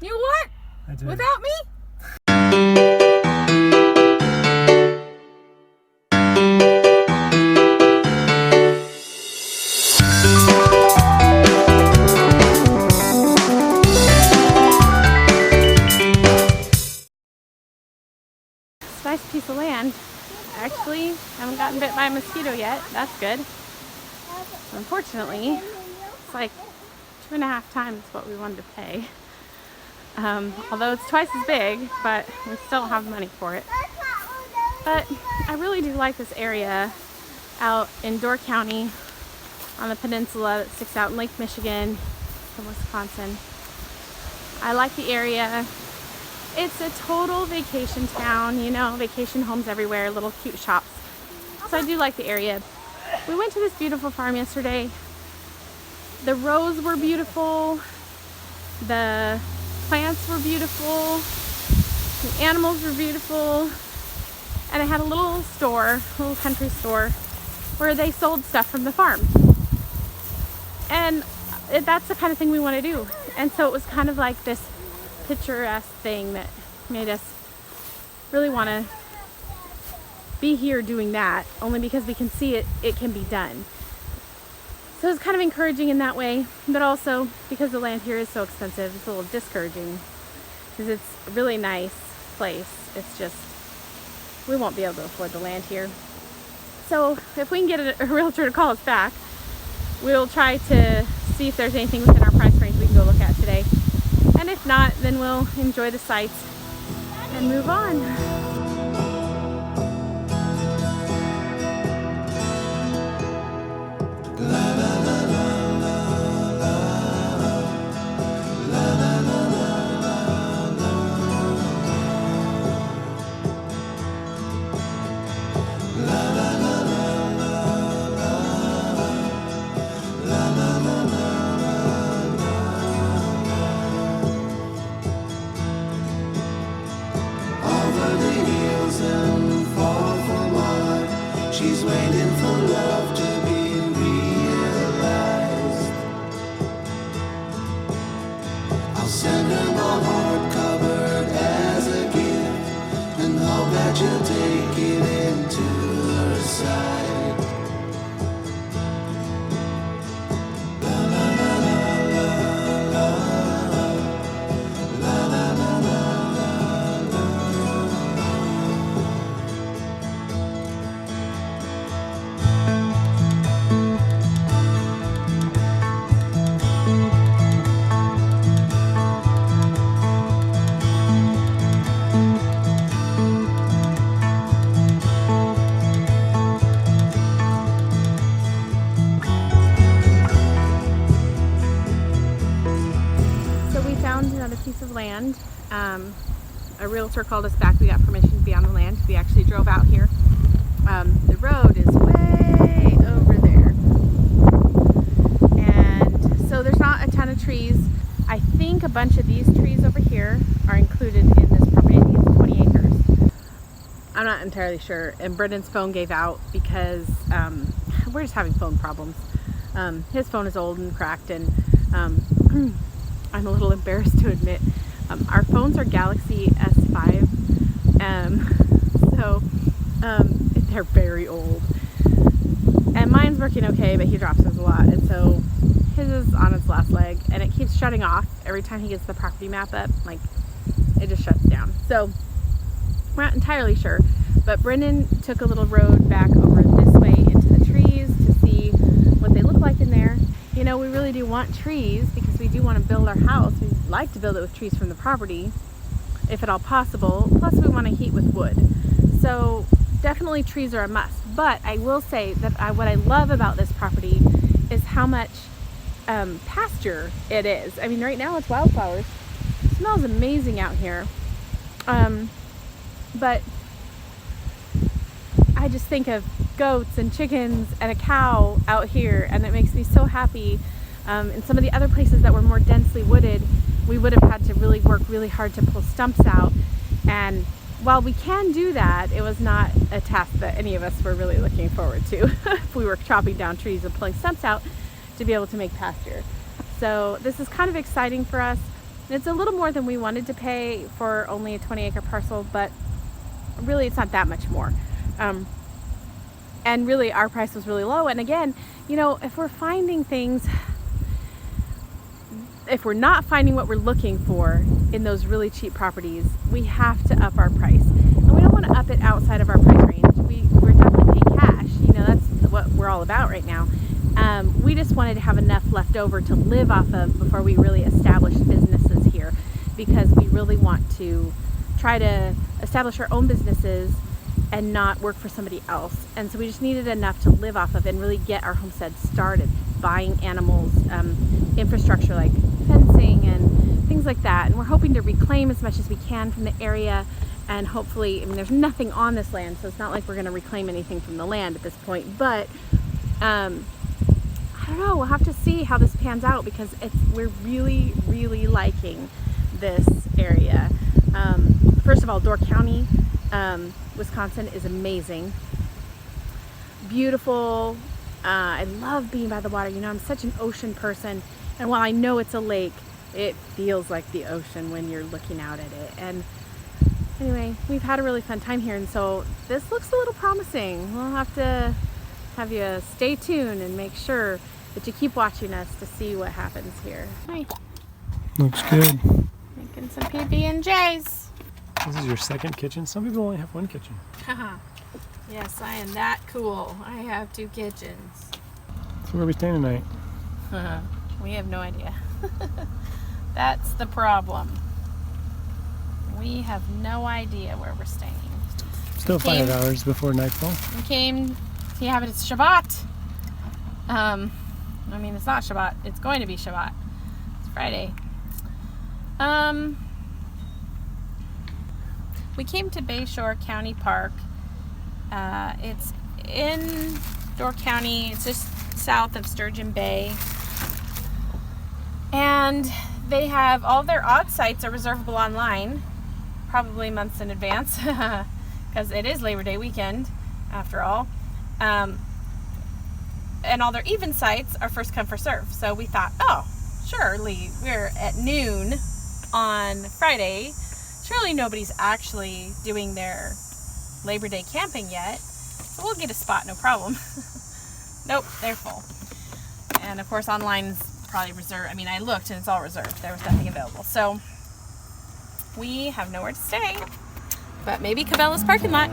You what? I did. Without me? It's a nice piece of land. Actually, haven't gotten bit by a mosquito yet. That's good. Unfortunately, it's like 2.5 times what we wanted to pay. Although it's twice as big, but we still don't have money for it. But I really do like this area out in Door County on the peninsula that sticks out in Lake Michigan from Wisconsin. I like the area. It's a total vacation town, you know, vacation homes everywhere, little cute shops. So I do like the area. We went to this beautiful farm yesterday. The rows were beautiful. The plants were beautiful. The animals were beautiful. And it had a little store, a little country store, where they sold stuff from the farm. And that's the kind of thing we want to do. And so it was kind of like this picturesque thing that made us really want to be here doing that, only because we can see it can be done. So it's kind of encouraging in that way, but also because the land here is so expensive, it's a little discouraging, because it's a really nice place. It's just, we won't be able to afford the land here. So if we can get a realtor to call us back, we'll try to see if there's anything within our price range we can go look at today. And if not, then we'll enjoy the sights and move on. She's waiting for love to be realized. I'll send her my heart covered as a gift, and hope that she'll take it into her side. Piece of land. A realtor called us back. We got permission to be on the land. We actually drove out here. The road is way over there, and so there's not a ton of trees. I think a bunch of these trees over here are included in this property. I think it's 20 acres. I'm not entirely sure, and Brendan's phone gave out because we're just having phone problems. His phone is old and cracked, and I'm a little embarrassed to admit, our phones are Galaxy S5, so they're very old, and mine's working okay, but he drops his a lot, and so his is on its last leg, and it keeps shutting off every time he gets the property map up. Like, it just shuts down. So we're not entirely sure, but Brendan took a little road back over this way into the trees to see what they look like in there. You know, we really do want trees because we do want to build our house. We'd like to build it with trees from the property, if at all possible. Plus, we want to heat with wood. So definitely trees are a must. But I will say that what I love about this property is how much pasture it is. I mean, right now it's wildflowers. It smells amazing out here. But I just think of goats and chickens and a cow out here, and it makes me so happy. In some of the other places that were more densely wooded, we would have had to really work really hard to pull stumps out, and while we can do that, it was not a task that any of us were really looking forward to if we were chopping down trees and pulling stumps out to be able to make pasture. So this is kind of exciting for us. And it's a little more than we wanted to pay for only a 20-acre parcel, but really it's not that much more. And really our price was really low. And again, you know, if we're finding things, if we're not finding what we're looking for in those really cheap properties, we have to up our price. And we don't want to up it outside of our price range. We're definitely paying cash. You know, that's what we're all about right now. We just wanted to have enough left over to live off of before we really established businesses here, because we really want to try to establish our own businesses and not work for somebody else. And so we just needed enough to live off of and really get our homestead started, buying animals, infrastructure like fencing and things like that. And we're hoping to reclaim as much as we can from the area, and hopefully, I mean, there's nothing on this land, so it's not like we're going to reclaim anything from the land at this point, but I don't know, we'll have to see how this pans out, because we're really, really liking this area. First of all, Door County, Wisconsin is amazing. Beautiful. I love being by the water. You know, I'm such an ocean person, and while I know it's a lake, it feels like the ocean when you're looking out at it. And anyway, we've had a really fun time here, and so this looks a little promising. We'll have to have you stay tuned and make sure that you keep watching us to see what happens here. Hi. Looks good. Making some PB&Js. This is your second kitchen. Some people only have one kitchen. Haha. Yes, I am that cool. I have 2 kitchens. So where are we staying tonight? We have no idea. That's the problem. We have no idea where we're staying. Still 5 hours before nightfall. We came to have it. It's Shabbat. I mean, it's not Shabbat. It's going to be Shabbat. It's Friday. We came to Bayshore County Park. It's in Door County. It's just south of Sturgeon Bay. And they have all their odd sites are reservable online, probably months in advance, because it is Labor Day weekend, after all. And all their even sites are first come, first serve. So we thought, oh, surely we're at noon on Friday. Surely nobody's actually doing their Labor Day camping yet. So we'll get a spot, no problem. Nope, they're full. And of course, online's probably reserved. I mean, I looked and it's all reserved. There was nothing available. So we have nowhere to stay, but maybe Cabela's parking lot.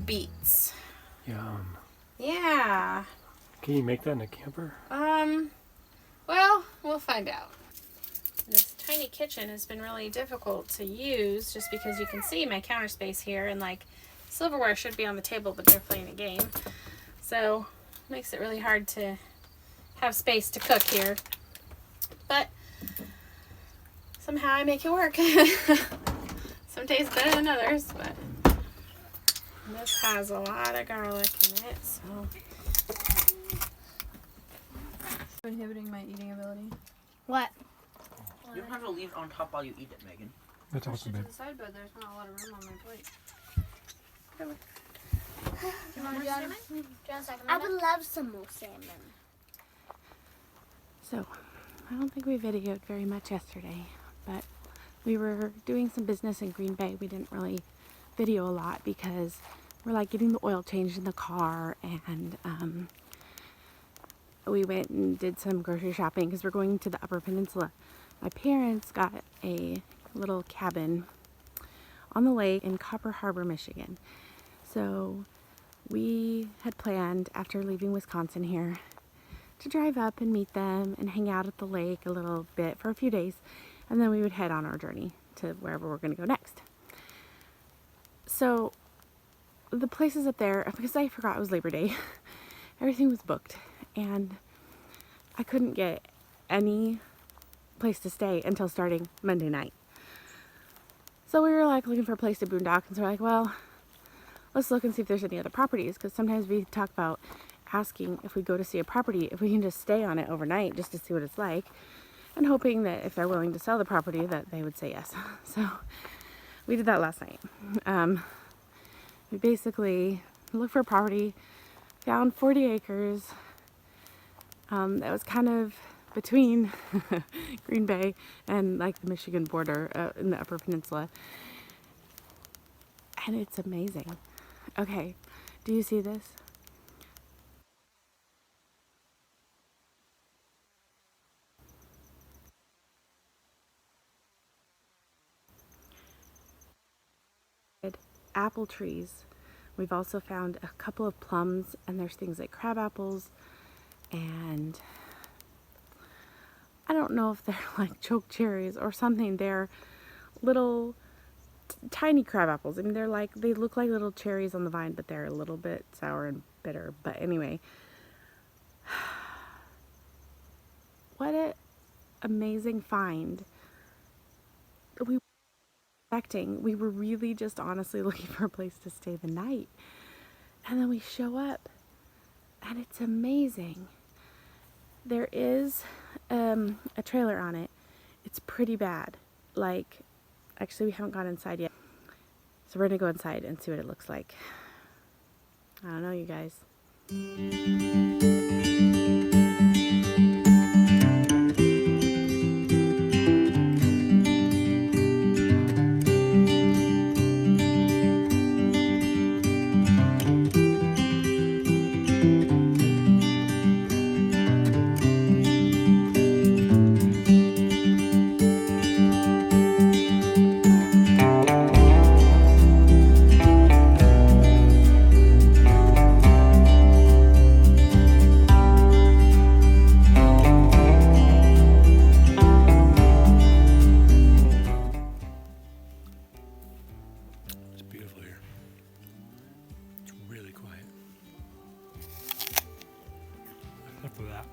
Beets. Yum. Yeah. Can you make that in a camper? Well, we'll find out. This tiny kitchen has been really difficult to use just because you can see my counter space here, and like silverware should be on the table, but they're playing a game. So it makes it really hard to have space to cook here. But somehow I make it work. Some days better than others, but this has a lot of garlic in it, so. Inhibiting my eating ability. What? You don't have to leave it on top while you eat it, Megan. That's Push awesome, it babe. to the side, but there's not a lot of room on my plate. You want salmon? Do you want salmon? I would love some more salmon. So, I don't think we videoed very much yesterday, but we were doing some business in GreenBay. We didn't really video a lot because we're like getting the oil changed in the car, and we went and did some grocery shopping because we're going to the Upper Peninsula. My parents got a little cabin on the lake in Copper Harbor, Michigan. So we had planned, after leaving Wisconsin here, to drive up and meet them and hang out at the lake a little bit for a few days, and then we would head on our journey to wherever we're going to go next. So the places up there, because I forgot it was Labor Day, everything was booked, and I couldn't get any place to stay until starting Monday night. So we were like looking for a place to boondock, and so we're like, well, let's look and see if there's any other properties, because sometimes we talk about asking if we go to see a property, if we can just stay on it overnight just to see what it's like, and hoping that if they're willing to sell the property that they would say yes. So we did that last night. We basically looked for a property, found 40 acres that was kind of between GreenBay and like the Michigan border in the Upper Peninsula. And it's amazing. Okay, do you see this? Apple trees. We've also found a couple of plums, and there's things like crab apples, and I don't know if they're like choke cherries or something. They're little tiny crab apples. I mean, they look like little cherries on the vine, but they're a little bit sour and bitter. But anyway, what an amazing find. We were really just honestly looking for a place to stay the night, and then we show up and it's amazing. There is a trailer on it. It's pretty bad. Like, actually we haven't gone inside yet, so we're gonna go inside and see what it looks like. I don't know, you guys. For that.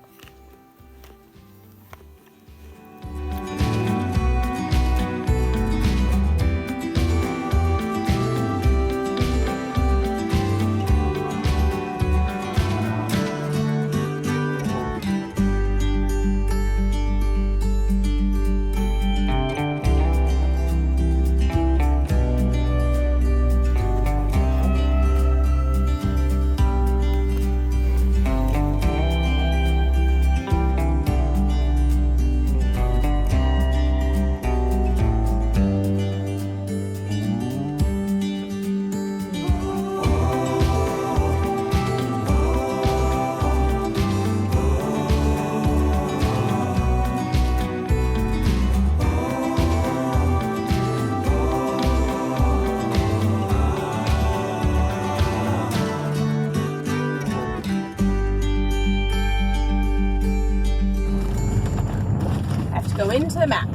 Go into the map.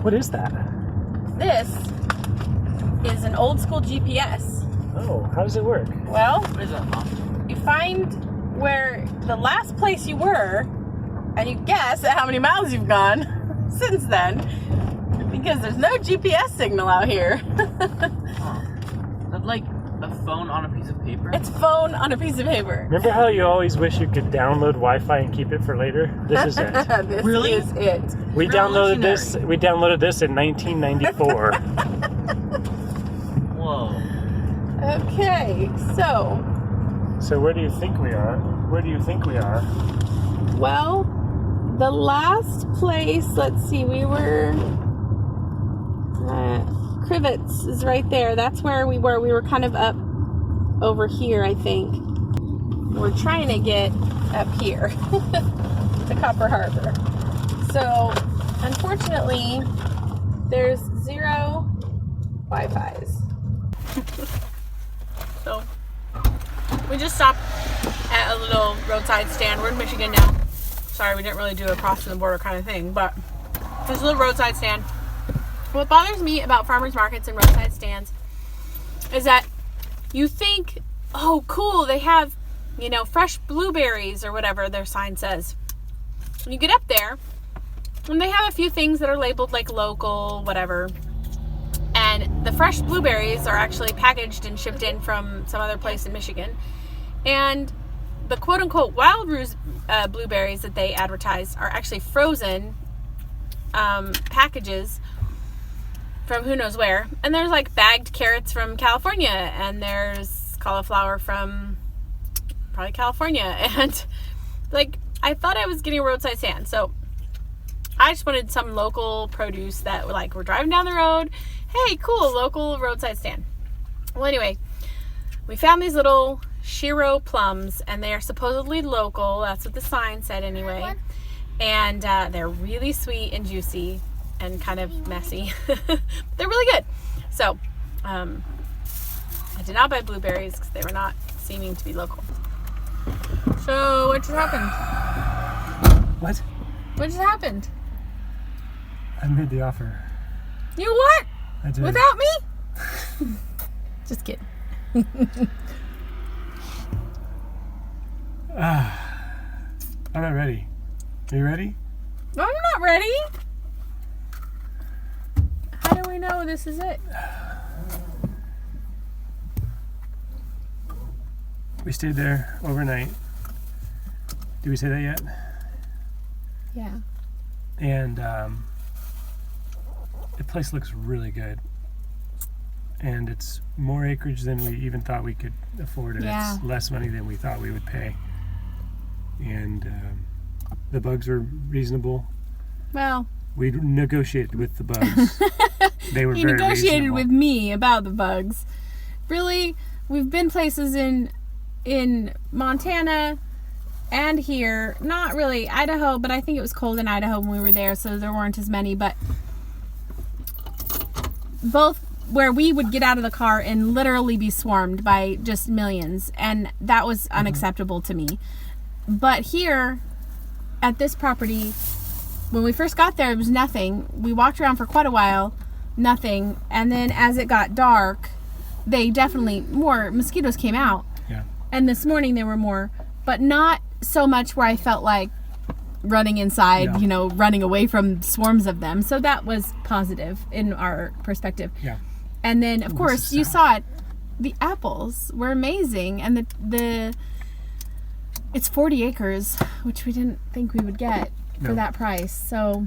What is that? This is an old school GPS. Oh, how does it work? Well, What is that, Mom? you find where the last place you were, and you guess at how many miles you've gone since then, because there's no GPS signal out here. Is that like a phone on a piece of paper? It's phone on a piece of paper. Remember how you always wish you could download Wi-Fi and keep it for later? This is it. This Really? is it. We downloaded this in 1994. Whoa. Okay, so, So where do you think we are? Where do you think we are? well, the last place, let's see, we were, Crivets is right there. That's where we were. We were kind of up over here, I think. We're trying to get up here to Copper Harbor. So, unfortunately, there's 0 Wi-Fi's. So, we just stopped at a little roadside stand. We're in Michigan now. Sorry, we didn't really do a crossing the border kind of thing, but there's a little roadside stand. What bothers me about farmers markets and roadside stands is that you think, oh, cool, they have, you know, fresh blueberries or whatever their sign says. When you get up there, and they have a few things that are labeled like local, whatever, and the fresh blueberries are actually packaged and shipped in from some other place in Michigan. And the quote-unquote wild blueberries that they advertise are actually frozen packages from who knows where. And there's like bagged carrots from California, and there's cauliflower from probably California. And like, I thought I was getting a roadside stand. So I just wanted some local produce that like, we're driving down the road. Hey, cool, local roadside stand. Well, anyway, we found these little Shiro plums, and they are supposedly local. That's what the sign said anyway. And they're really sweet and juicy and kind of messy. They're really good. So I did not buy blueberries because they were not seeming to be local. So what just happened? What? What just happened? I made the offer. You what? I did. Without me? Just kidding. I'm not ready. Are you ready? I'm not ready. How do we know this is it? We stayed there overnight. Did we say that yet? Yeah. And the place looks really good. And it's more acreage than we even thought we could afford, and Yeah. it's less money than we thought we would pay. And the bugs were reasonable. Well, We negotiated with the bugs. They were he very negotiated reasonable. with me about the bugs. Really, we've been places in Montana and here. Not really Idaho, but I think it was cold in Idaho when we were there, so there weren't as many. But both where we would get out of the car and literally be swarmed by just millions, and that was unacceptable to me. But here at this property, when we first got there, it was nothing. We walked around for quite a while, nothing. And then as it got dark, more mosquitoes came out. Yeah. And this morning there were more, but not so much where I felt like running inside, Yeah. running away from swarms of them. So that was positive in our perspective. Yeah. And then, of course, is you south. saw it. The apples were amazing, and it's 40 acres, which we didn't think we would get for No. that price. So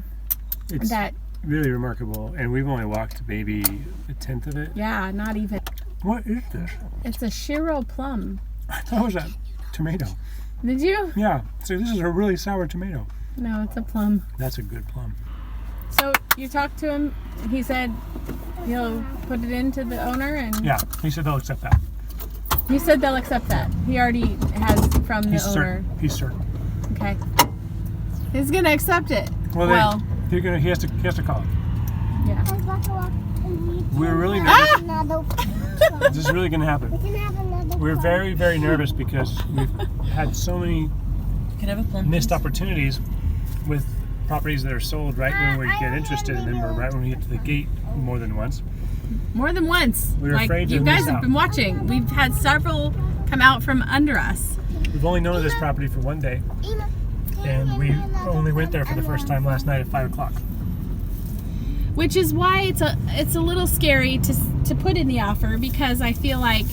It's that, really remarkable, and we've only walked maybe a tenth of it. yeah, not even. What is this? It's a Shiro plum. I thought it was a tomato. Did you? Yeah, so this is a really sour tomato. No, it's a plum. That's a good plum. So you talked to him. He said he'll put it into the owner, and Yeah, he said they'll accept that. he said they'll accept that. He already has from the He's owner. certain. He's certain. Okay. He's gonna accept it. Well, they're gonna. He has to call it. Yeah. We're really nervous. This is really gonna happen. We're very, very nervous because we've had so many Could have a plum. missed opportunities with properties that are sold right when we get interested, and then we're right when we get to the gate more than once. More than once. We were afraid to you guys miss have out. been watching. We've had several come out from under us. We've only known of this property for one day, and we only went there for the first time last night at 5 o'clock. Which is why it's a little scary to put in the offer, because I feel like,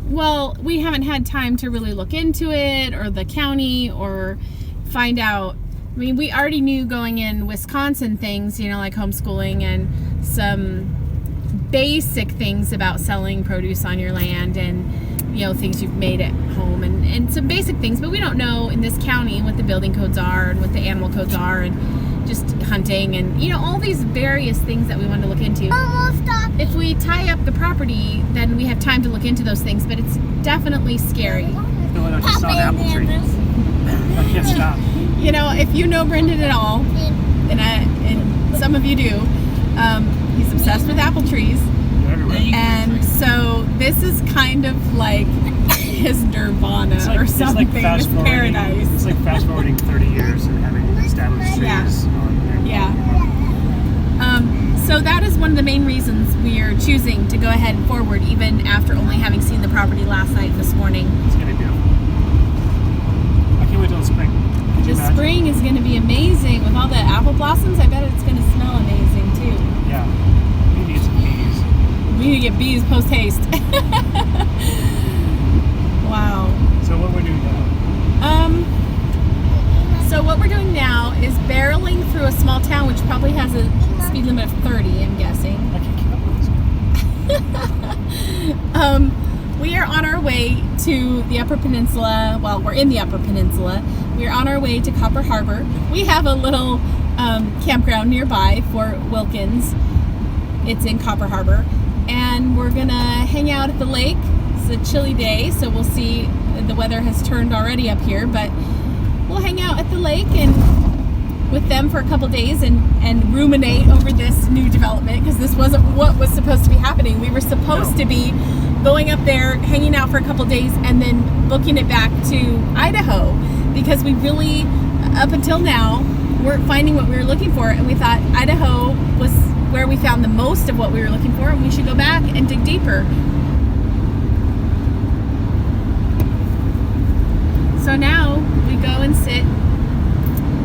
well, we haven't had time to really look into it, or the county, or find out. I mean, we already knew going in Wisconsin things, like homeschooling and some basic things about selling produce on your land, and things you've made at home, and some basic things, but we don't know in this county what the building codes are and what the animal codes are, and just hunting, and all these various things that we want to look into. If we tie up the property, then we have time to look into those things, but it's definitely scary. No, I just saw an apple tree. I can't stop. If you know Brendan at all, and some of you do, he's obsessed with apple trees. They're everywhere. And so this is kind of like his nirvana or something, his paradise. It's like fast forwarding 30 years and having established trees on there. Yeah. So that is one of the main reasons we are choosing to go ahead and forward, even after only having seen the property last night and this morning. It's going to be beautiful. I can't wait till the spring. Could you The imagine? spring is going to be amazing with all the apple blossoms. I bet it's going to smell amazing too. Yeah. We need some bees. We need to get bees post haste. Wow. So what we're doing now? So what we're doing now is barreling through a small town which probably has a speed limit of 30, I'm guessing. I can't keep up with this. We are on our way to the Upper Peninsula. Well, we're in the Upper Peninsula. We're on our way to Copper Harbor. We have a little campground nearby for Wilkins. It's in Copper Harbor. And we're gonna hang out at the lake. It's a chilly day, so we'll see. The weather has turned already up here, but we'll hang out at the lake and with them for a couple days and ruminate over this new development, because this wasn't what was supposed to be happening. We were supposed to be going up there, hanging out for a couple days, and then booking it back to Idaho, because we really, up until now, weren't finding what we were looking for, and we thought Idaho was where we found the most of what we were looking for, and we should go back and dig deeper. So now we go and sit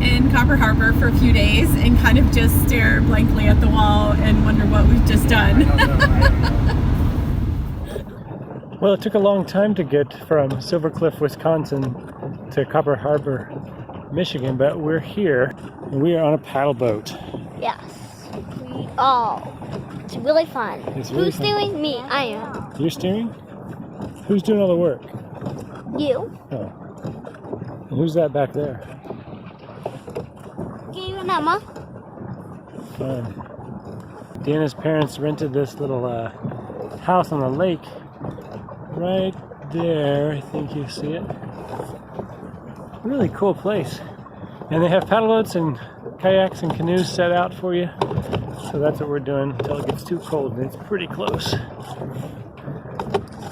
in Copper Harbor for a few days and kind of just stare blankly at the wall and wonder what we've just done. I don't know. Well, it took a long time to get from Silver Cliff, Wisconsin to Copper Harbor, Michigan, but we're here and we are on a paddle boat. Yes. It's really fun. It's really Who's fun. steering? Me. I am. You're steering? Who's doing all the work? You. Oh. And who's that back there? Can you remember? Fun. Deanna's parents rented this little house on the lake right there. I think you see it. Really cool place. And they have paddle boats and kayaks and canoes set out for you. So that's what we're doing until it gets too cold, and it's pretty close.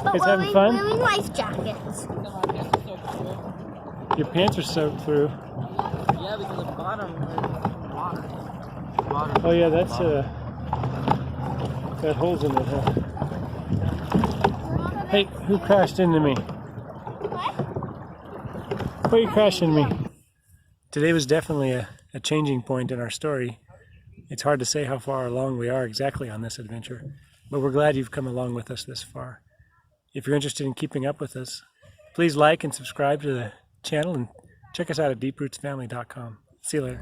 But Guys having fun? wearing life jackets. Your pants are soaked through. Yeah, because the bottom is water. Oh yeah, that's got holes in it, huh? Hey, who crashed into me? Why you crashed into me? Today was definitely a changing point in our story. It's hard to say how far along we are exactly on this adventure, but we're glad you've come along with us this far. If you're interested in keeping up with us, please like and subscribe to the channel and check us out at deeprootsfamily.com. See you later.